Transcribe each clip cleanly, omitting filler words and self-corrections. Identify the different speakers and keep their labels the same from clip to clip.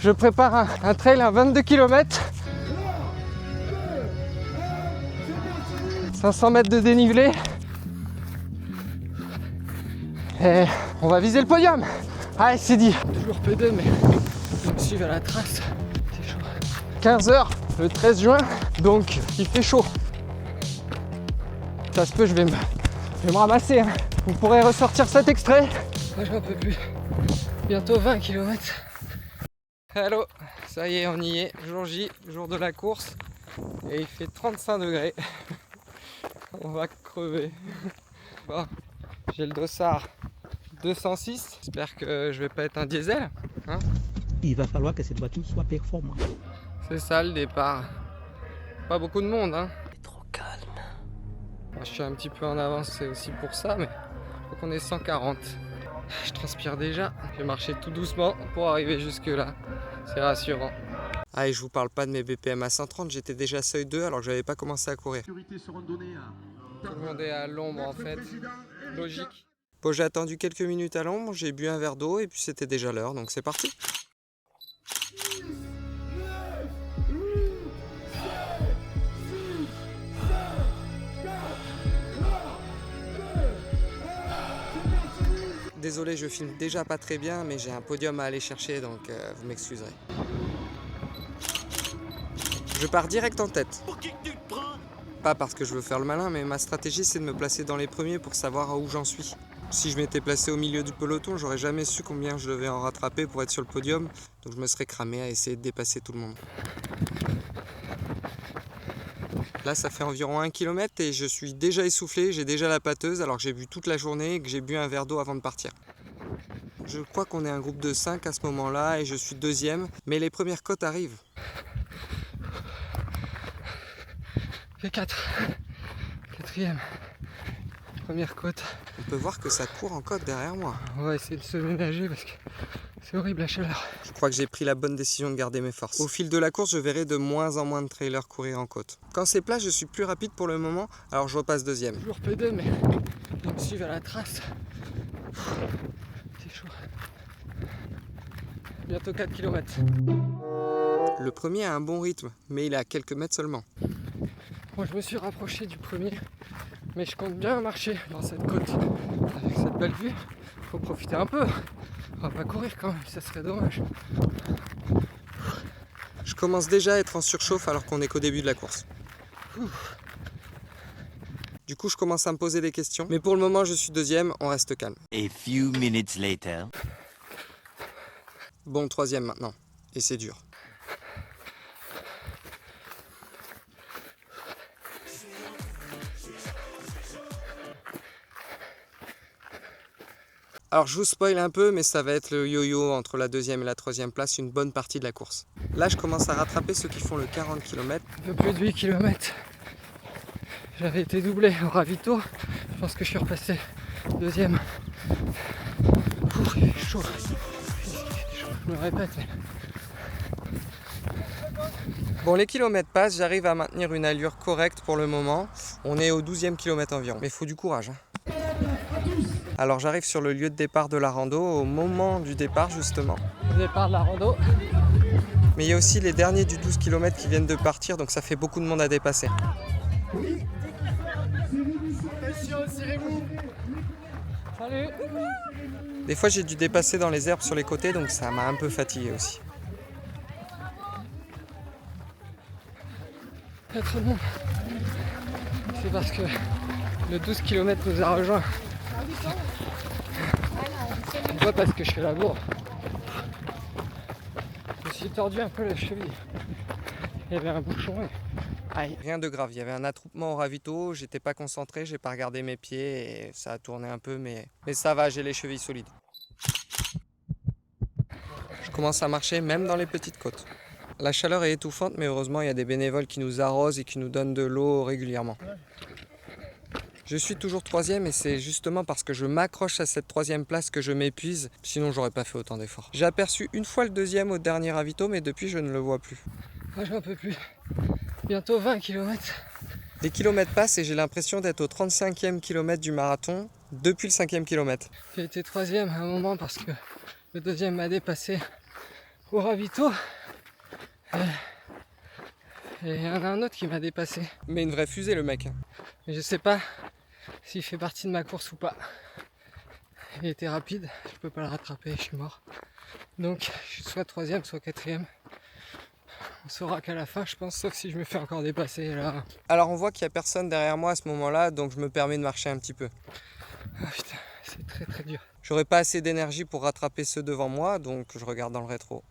Speaker 1: Je prépare un trail à 22 km. 500 mètres de dénivelé. Et on va viser le podium. Allez, c'est dit. Toujours P2, mais je me suis à la trace. C'est chaud. 15h le 13 juin, donc il fait chaud. Ça se peut, je vais me ramasser. Hein. Vous pourrez ressortir cet extrait. Moi, j'en peux plus. Bientôt 20 km. Hello, ça y est, on y est. Jour J, jour de la course. Et il fait 35 degrés. On va crever. Bon, j'ai le dossard 206. J'espère que je vais pas être un diesel. Hein,
Speaker 2: il va falloir que cette voiture soit performante.
Speaker 1: c'est ça le départ. Pas beaucoup de monde. Hein.
Speaker 2: C'est trop calme.
Speaker 1: Moi, je suis un petit peu en avance, c'est aussi pour ça, mais faut qu'on ait 140. Je transpire déjà. Je vais marcher tout doucement pour arriver jusque là. C'est rassurant. Ah, et je vous parle pas de mes BPM à 130, j'étais déjà seuil 2 alors que j'avais pas commencé à courir. Tout le monde est à l'ombre en fait. Logique. Bon, j'ai attendu quelques minutes à l'ombre, j'ai bu un verre d'eau et puis c'était déjà l'heure, donc c'est parti. Désolé, je filme déjà pas très bien, mais j'ai un podium à aller chercher, donc vous m'excuserez. Je pars direct en tête. Pas parce que je veux faire le malin, mais ma stratégie c'est de me placer dans les premiers pour savoir où j'en suis. Si je m'étais placé au milieu du peloton, j'aurais jamais su combien je devais en rattraper pour être sur le podium, donc je me serais cramé à essayer de dépasser tout le monde. Là, ça fait environ 1 km et je suis déjà essoufflé, j'ai déjà la pâteuse alors que j'ai bu toute la journée et que j'ai bu un verre d'eau avant de partir. Je crois qu'on est un groupe de 5 à ce moment-là et je suis deuxième, mais les premières côtes arrivent. Fait 4. Quatrième. Première côte. On peut voir que ça court en côte derrière moi. On va essayer de se ménager parce que c'est horrible la chaleur. Je crois que j'ai pris la bonne décision de garder mes forces. Au fil de la course, je verrai de moins en moins de trailers courir en côte. Quand c'est plat, je suis plus rapide pour le moment, alors je repasse deuxième. Toujours P2, mais ils me suivent à la trace. C'est chaud. Bientôt 4 km. Le premier a un bon rythme, mais il est à quelques mètres seulement. Moi, je me suis rapproché du premier, mais je compte bien marcher dans cette côte. Avec cette belle vue, faut profiter un peu. On va pas courir quand même, ça serait dommage. Je commence déjà à être en surchauffe alors qu'on est qu'au début de la course. Du coup, je commence à me poser des questions, mais pour le moment, je suis deuxième, on reste calme.
Speaker 3: A few minutes later.
Speaker 1: Bon, troisième maintenant, et c'est dur. Alors je vous spoil un peu, mais ça va être le yo-yo entre la deuxième et la troisième place une bonne partie de la course. Là je commence à rattraper ceux qui font le 40 km. Un peu plus de 8 km. J'avais été doublé au ravito. Je pense que je suis repassé deuxième. Il est chaud. Je me répète. Mais... Bon, les kilomètres passent, j'arrive à maintenir une allure correcte pour le moment. On est au 12e kilomètre environ, mais il faut du courage. Hein. Alors j'arrive sur le lieu de départ de la rando, au moment du départ justement. Le départ de la rando. Mais il y a aussi les derniers du 12 km qui viennent de partir, donc ça fait beaucoup de monde à dépasser. Salut. Des fois j'ai dû dépasser dans les herbes sur les côtés, donc ça m'a un peu fatigué aussi. Il y a trop de monde. C'est parce que le 12 km nous a rejoint. Pas parce que je fais la bourre. Je me suis tordu un peu la cheville. Il y avait un bouchon. Aïe. Rien de grave, il y avait un attroupement au ravito, j'étais pas concentré, j'ai pas regardé mes pieds et ça a tourné un peu, mais ça va, j'ai les chevilles solides. Je commence à marcher même dans les petites côtes. La chaleur est étouffante, mais heureusement il y a des bénévoles qui nous arrosent et qui nous donnent de l'eau régulièrement. Je suis toujours troisième et c'est justement parce que je m'accroche à cette troisième place que je m'épuise, sinon j'aurais pas fait autant d'efforts. J'ai aperçu une fois le deuxième au dernier ravito, mais depuis je ne le vois plus. Moi j'en peux plus. Bientôt 20 km. Les kilomètres passent et j'ai l'impression d'être au 35e kilomètre du marathon depuis le 5e kilomètre. J'ai été troisième à un moment parce que le deuxième m'a dépassé. au ravito. Et il y en a un autre qui m'a dépassé. Mais une vraie fusée le mec. Mais je sais pas s'il fait partie de ma course ou pas. Il était rapide, je peux pas le rattraper, je suis mort. Donc je suis soit 3ème, soit 4ème. On saura qu'à la fin, je pense, sauf si je me fais encore dépasser là. Alors on voit qu'il n'y a personne derrière moi à ce moment-là, donc je me permets de marcher un petit peu. Ah putain, c'est très très dur. J'aurais pas assez d'énergie pour rattraper ceux devant moi, donc je regarde dans le rétro.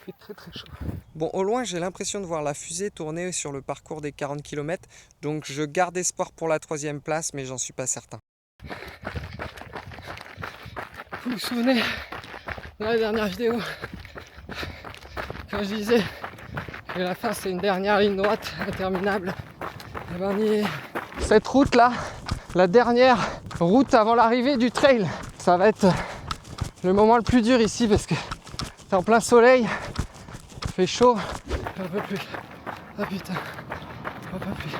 Speaker 1: Il fait très très chaud. Bon, au loin, j'ai l'impression de voir la fusée tourner sur le parcours des 40 km, donc je garde espoir pour la 3ème place, mais j'en suis pas certain. Vous vous souvenez, dans la dernière vidéo, quand je disais que la fin c'est une dernière ligne droite interminable, et ben on y est. Cette route là, la dernière route avant l'arrivée du trail, ça va être le moment le plus dur ici parce que c'est en plein soleil, il fait chaud, j'en peux plus. Ah putain, j'en peux plus.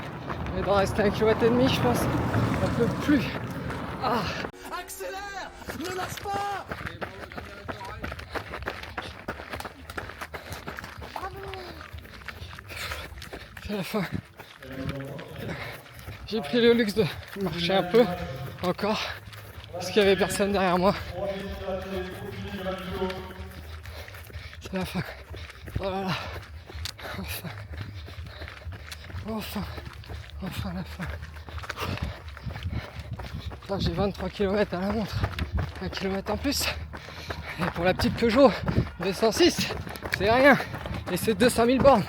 Speaker 1: Il doit rester 1,5 km je pense, j'en peux plus. Ah.
Speaker 4: Accélère! Ne lâche pas!
Speaker 1: C'est la fin. J'ai pris le luxe de marcher un peu encore parce qu'il n'y avait personne derrière moi. C'est la fin. Oh là là. Enfin. Enfin la fin. Là, j'ai 23 km à la montre. 1 km en plus. Et pour la petite Peugeot 206, c'est rien. Et c'est 200 000 bornes.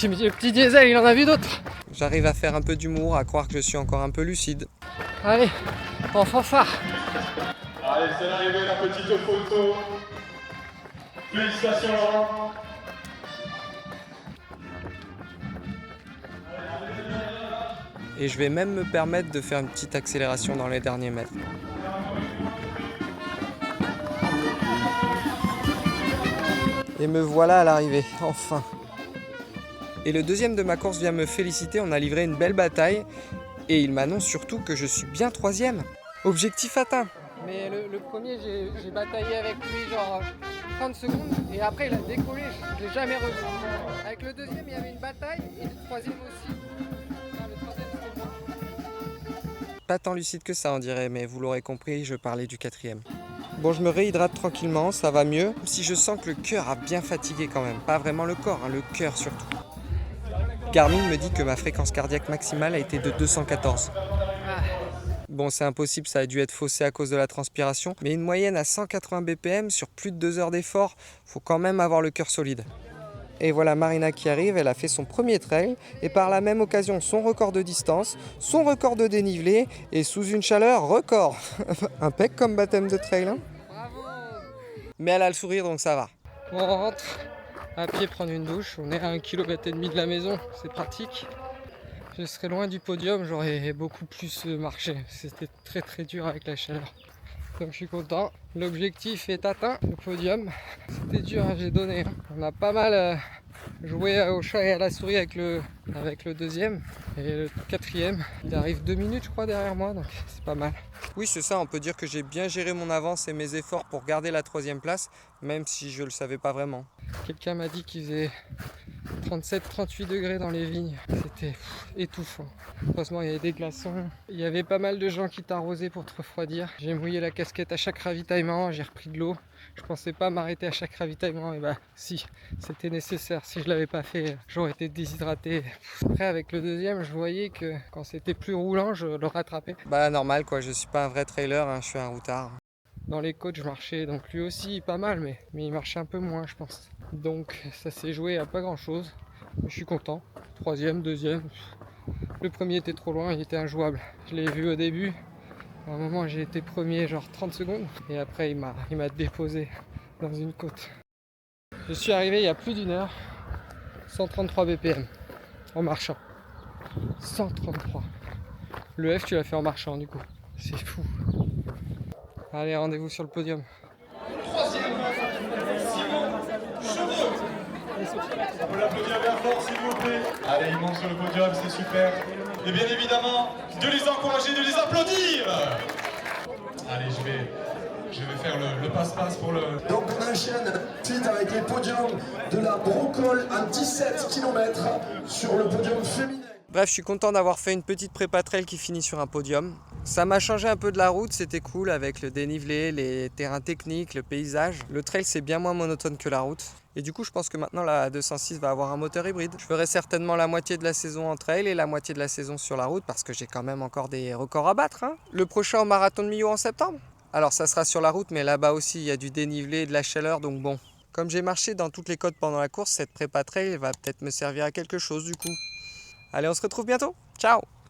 Speaker 1: Le petit diesel, il en a vu d'autres. J'arrive à faire un peu d'humour, à croire que je suis encore un peu lucide. Allez, en fanfare.
Speaker 5: Allez, c'est l'arrivée, la petite photo. Félicitations Laurent.
Speaker 1: Et je vais même me permettre de faire une petite accélération dans les derniers mètres. Et me voilà à l'arrivée, enfin. Et le deuxième de ma course vient me féliciter, on a livré une belle bataille. Et il m'annonce surtout que je suis bien 3ème. Objectif atteint. Mais le premier, j'ai bataillé avec lui genre 30 secondes. Et après, il a décollé, je l'ai jamais revu. Avec le deuxième, il y avait une bataille. Et le 3ème aussi. Non, le 3ème, c'était moi. Pas tant lucide que ça, on dirait. Mais vous l'aurez compris, je parlais du 4ème. Bon, je me réhydrate tranquillement, ça va mieux. Même si je sens que le cœur a bien fatigué quand même. Pas vraiment le corps, hein, le cœur surtout. Garmin me dit que ma fréquence cardiaque maximale a été de 214. Bon, c'est impossible, ça a dû être faussé à cause de la transpiration. Mais une moyenne à 180 BPM sur plus de 2 heures d'effort, faut quand même avoir le cœur solide. Et voilà Marina qui arrive, elle a fait son premier trail et par la même occasion son record de distance, son record de dénivelé et sous une chaleur record. Impec comme baptême de trail. Hein. Bravo. Mais elle a le sourire donc ça va. On rentre à pied prendre une douche, on est à 1,5 km de la maison, c'est pratique. Je serais loin du podium, j'aurais beaucoup plus marché, c'était très très dur avec la chaleur. Donc je suis content, l'objectif est atteint, le podium. C'était dur, hein, j'ai donné. Hein. On a pas mal joué au chat et à la souris avec le deuxième. Et le 4ème, il arrive 2 minutes je crois derrière moi, donc c'est pas mal. Oui c'est ça, on peut dire que j'ai bien géré mon avance et mes efforts pour garder la 3ème place, même si je le savais pas vraiment. Quelqu'un m'a dit qu'il faisait 37-38 degrés dans les vignes, c'était étouffant. Heureusement il y avait des glaçons, il y avait pas mal de gens qui t'arrosaient pour te refroidir. J'ai mouillé la casquette à chaque ravitaillement, j'ai repris de l'eau. Je pensais pas m'arrêter à chaque ravitaillement, et bah si, c'était nécessaire. Si je l'avais pas fait, j'aurais été déshydraté. Après avec le deuxième, je voyais que quand c'était plus roulant, je le rattrapais. Bah normal quoi, je suis pas un vrai trailer, hein, je suis un routard. Dans les côtes je marchais, donc lui aussi pas mal, mais il marchait un peu moins je pense. Donc ça s'est joué à pas grand chose. Je suis content. 3ème, 2ème. Le premier était trop loin, il était injouable. Je l'ai vu au début. À un moment j'ai été premier genre 30 secondes. Et après il m'a déposé dans une côte. Je suis arrivé il y a plus d'1 heure. 133 BPM. En marchant. 133. Le F tu l'as fait en marchant du coup. C'est fou. Allez, rendez-vous sur le podium.
Speaker 5: On l'applaudit bien fort s'il vous plaît. Allez, ils montent sur le podium, c'est super. Et bien évidemment, de les encourager, de les applaudir. Allez, je vais faire le passe-passe pour le...
Speaker 4: Donc on enchaîne ensuite avec les podiums de la Brocole à 17 km sur le podium féminin.
Speaker 1: Bref, je suis content d'avoir fait une petite prépa trail qui finit sur un podium. Ça m'a changé un peu de la route, c'était cool avec le dénivelé, les terrains techniques, le paysage. Le trail c'est bien moins monotone que la route. Et du coup je pense que maintenant la 206 va avoir un moteur hybride. Je ferai certainement la moitié de la saison en trail et la moitié de la saison sur la route parce que j'ai quand même encore des records à battre. Le prochain au marathon de Millau en septembre. Alors ça sera sur la route mais là-bas aussi il y a du dénivelé et de la chaleur donc bon. Comme j'ai marché dans toutes les côtes pendant la course, cette prépa trail va peut-être me servir à quelque chose du coup. Allez, on se retrouve bientôt. Ciao!